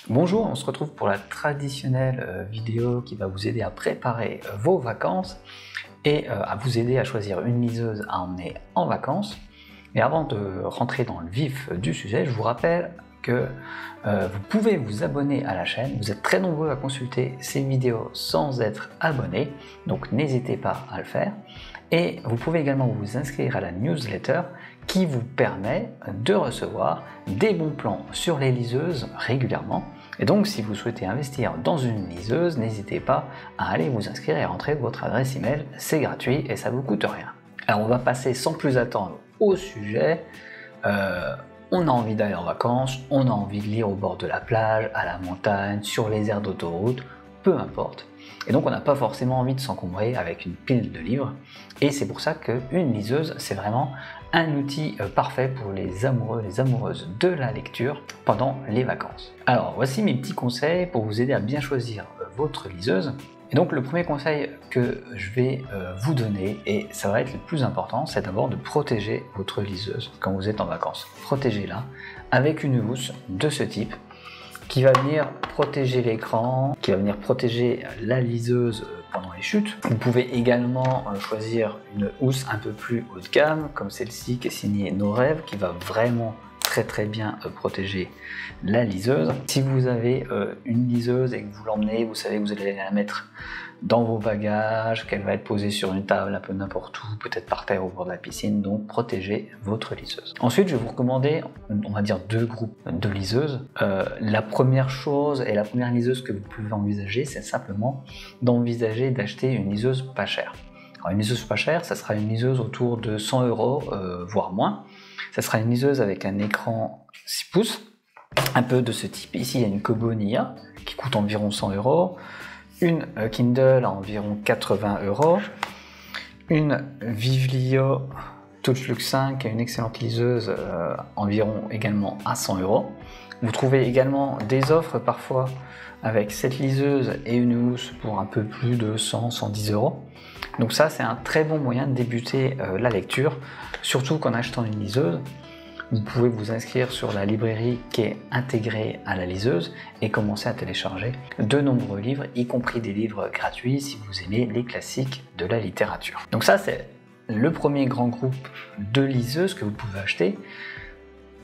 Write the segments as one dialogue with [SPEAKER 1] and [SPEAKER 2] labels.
[SPEAKER 1] Bonjour, on se retrouve pour la traditionnelle vidéo qui va vous aider à préparer vos vacances et à vous aider à choisir une liseuse à emmener en vacances. Mais avant de rentrer dans le vif du sujet, je vous rappelle que vous pouvez vous abonner à la chaîne. Vous êtes très nombreux à consulter ces vidéos sans être abonné, donc n'hésitez pas à le faire. Et vous pouvez également vous inscrire à la newsletter qui vous permet de recevoir des bons plans sur les liseuses régulièrement. Et donc si vous souhaitez investir dans une liseuse, n'hésitez pas à aller vous inscrire et rentrer votre adresse email, c'est gratuit et ça ne vous coûte rien. Alors on va passer sans plus attendre au sujet. On a envie d'aller en vacances, on a envie de lire au bord de la plage, à la montagne, sur les aires d'autoroute, peu importe. Et donc on n'a pas forcément envie de s'encombrer avec une pile de livres. Et c'est pour ça qu'une liseuse, c'est vraiment un outil parfait pour les amoureux, les amoureuses de la lecture pendant les vacances. Alors voici mes petits conseils pour vous aider à bien choisir votre liseuse. Et donc le premier conseil que je vais vous donner, et ça va être le plus important, c'est d'abord de protéger votre liseuse quand vous êtes en vacances. Protégez-la avec une housse de ce type qui va venir protéger l'écran, qui va venir protéger la liseuse pendant les chutes. Vous pouvez également choisir une housse un peu plus haut de gamme, comme celle-ci qui est signée No Rêve, qui va vraiment très bien protéger la liseuse. Si vous avez une liseuse et que vous l'emmenez, vous savez que vous allez la mettre dans vos bagages, qu'elle va être posée sur une table un peu n'importe où, peut-être par terre au bord de la piscine, donc protégez votre liseuse. Ensuite, je vais vous recommander, on va dire, deux groupes de liseuses. La première chose et la première liseuse que vous pouvez envisager, c'est simplement d'envisager d'acheter une liseuse pas chère. Alors, une liseuse pas chère, ça sera une liseuse autour de 100 €, voire moins. Ça sera une liseuse avec un écran 6 pouces, un peu de ce type. Ici, il y a une Kobo Nia qui coûte environ 100 €, une Kindle à environ 80 €, une Vivlio TouchLux 5 qui est une excellente liseuse, environ également à 100 €. Vous trouvez également des offres parfois avec cette liseuse et une housse pour un peu plus de 100-110 €. Donc ça, c'est un très bon moyen de débuter la lecture, surtout qu'en achetant une liseuse, vous pouvez vous inscrire sur la librairie qui est intégrée à la liseuse et commencer à télécharger de nombreux livres, y compris des livres gratuits si vous aimez les classiques de la littérature. Donc ça, c'est le premier grand groupe de liseuses que vous pouvez acheter.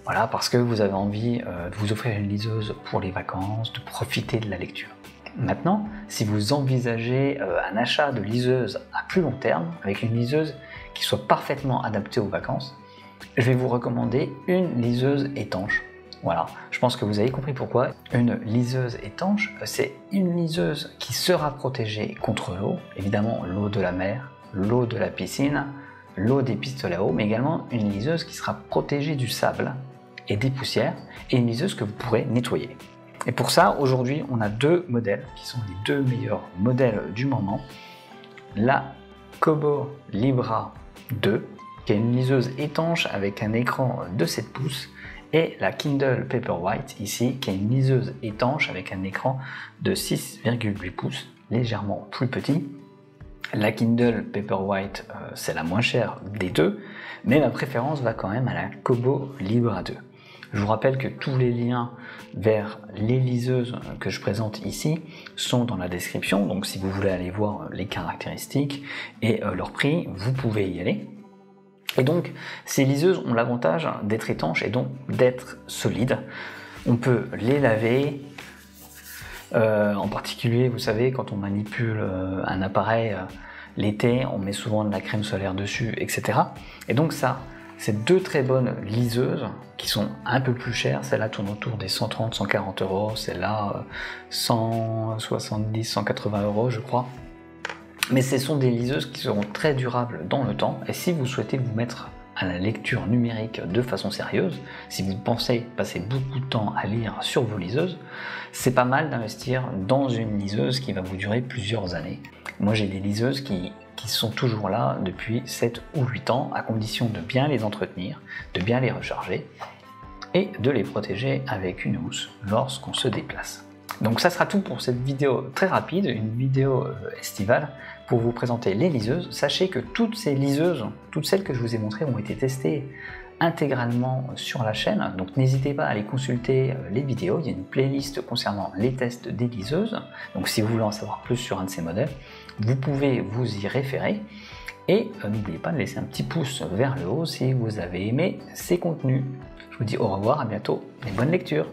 [SPEAKER 1] Voilà, parce que vous avez envie de vous offrir une liseuse pour les vacances, de profiter de la lecture. Maintenant, si vous envisagez un achat de liseuse à plus long terme, avec une liseuse qui soit parfaitement adaptée aux vacances, je vais vous recommander une liseuse étanche. Voilà, je pense que vous avez compris pourquoi. Une liseuse étanche, c'est une liseuse qui sera protégée contre l'eau, évidemment l'eau de la mer, l'eau de la piscine, l'eau des pistolets à eau, mais également une liseuse qui sera protégée du sable et des poussières, et une liseuse que vous pourrez nettoyer. Et pour ça, aujourd'hui, on a deux modèles qui sont les deux meilleurs modèles du moment. La Kobo Libra 2, qui est une liseuse étanche avec un écran de 7 pouces, et la Kindle Paperwhite, ici, qui est une liseuse étanche avec un écran de 6,8 pouces, légèrement plus petit. La Kindle Paperwhite, c'est la moins chère des deux, mais ma préférence va quand même à la Kobo Libra 2. Je vous rappelle que tous les liens vers les liseuses que je présente ici sont dans la description, donc si vous voulez aller voir les caractéristiques et leur prix, vous pouvez y aller. Et donc, ces liseuses ont l'avantage d'être étanches et donc d'être solides. On peut les laver, en particulier, vous savez, quand on manipule un appareil l'été, on met souvent de la crème solaire dessus, etc. Et donc ça, c'est deux très bonnes liseuses qui sont un peu plus chères. Celle-là tourne autour des 130-140 €, celle-là 170-180 € je crois. Mais ce sont des liseuses qui seront très durables dans le temps, et si vous souhaitez vous mettre à la lecture numérique de façon sérieuse, si vous pensez passer beaucoup de temps à lire sur vos liseuses, c'est pas mal d'investir dans une liseuse qui va vous durer plusieurs années. Moi j'ai des liseuses qui sont toujours là depuis 7 ou 8 ans, à condition de bien les entretenir, de bien les recharger et de les protéger avec une housse lorsqu'on se déplace. Donc ça sera tout pour cette vidéo très rapide, une vidéo estivale pour vous présenter les liseuses. Sachez que toutes ces liseuses, toutes celles que je vous ai montrées ont été testées intégralement sur la chaîne, donc n'hésitez pas à aller consulter les vidéos. Il y a une playlist concernant les tests des liseuses, donc si vous voulez en savoir plus sur un de ces modèles, vous pouvez vous y référer. Et n'oubliez pas de laisser un petit pouce vers le haut si vous avez aimé ces contenus. Je vous dis au revoir, à bientôt et bonne lecture.